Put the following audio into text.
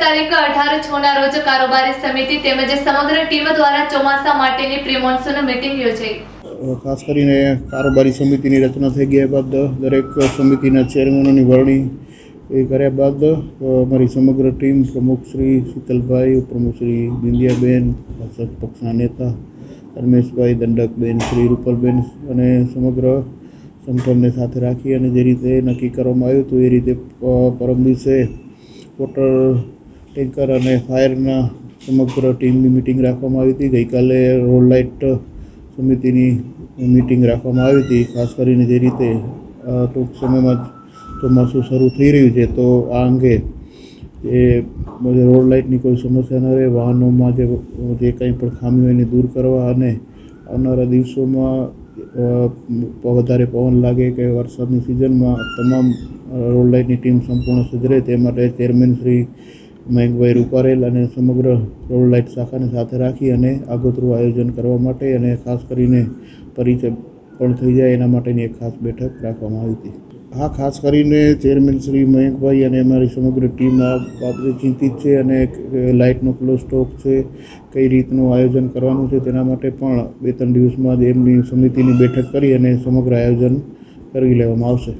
તારીખ 18/6 રોજ કારોબારી સમિતિ તેમજ સમગ્ર ટીમ દ્વારા ચોમાસા માટેની પ્રી મોન્સૂન મીટિંગ યોજાઈ। ખાસ કરીને કારોબારી સમિતિની રચના થઈ ગયા બાદ દરેક સમિતિના ચેરમેનોની વરણી કર્યા બાદ અમારી સમગ્ર ટીમ પ્રમુખ શ્રી શીતલભાઈ, ઉપપ્રમુખ શ્રી બિંદિયાબેન, શાસક પક્ષના નેતા રમેશભાઈ, દંડકબેન, શ્રી રૂપલબેન અને સમગ્ર સંગઠનને સાથે રાખી અને જે રીતે નક્કી કરવામાં આવ્યું હતું એ રીતે પરમ દિવસે વોટર ટેન્કર અને ફાયરના સમગ્ર ટીમની મિટિંગ રાખવામાં આવી હતી। ગઈકાલે રોડ લાઇટ સમિતિની મિટિંગ રાખવામાં આવી હતી। ખાસ કરીને જે રીતે ટૂંક સમયમાં ચોમાસું શરૂ થઈ રહ્યું છે તો આ અંગે એ રોડ લાઇટની કોઈ સમસ્યા ન રહે, વાહનોમાં જે કંઈ પણ ખામી હોય એને દૂર કરવા અને આવનારા દિવસોમાં વધારે પવન લાગે કે વરસાદની સિઝનમાં તમામ રોડ લાઇટની ટીમ સંપૂર્ણ સજ્જ રહે તે માટે ચેરમેન શ્રી મયંકભાઈ રૂપારેલ અને સમગ્ર રોડ લાઇટ શાખાને સાથે રાખી અને આગોતરું આયોજન કરવા માટે અને ખાસ કરીને પરિચય પણ થઈ જાય એના માટેની એક ખાસ બેઠક રાખવામાં આવી હતી। હા, ખાસ કરીને ચેરમેન શ્રી મયંકભાઈ અને અમારી સમગ્ર ટીમ આ બાબતે ચિંતિત છે અને લાઇટનો કેટલો સ્ટોક છે, કઈ રીતનું આયોજન કરવાનું છે તેના માટે પણ 2-3 દિવસમાં જ એમની સમિતિની બેઠક કરી અને સમગ્ર આયોજન કરી લેવામાં આવશે।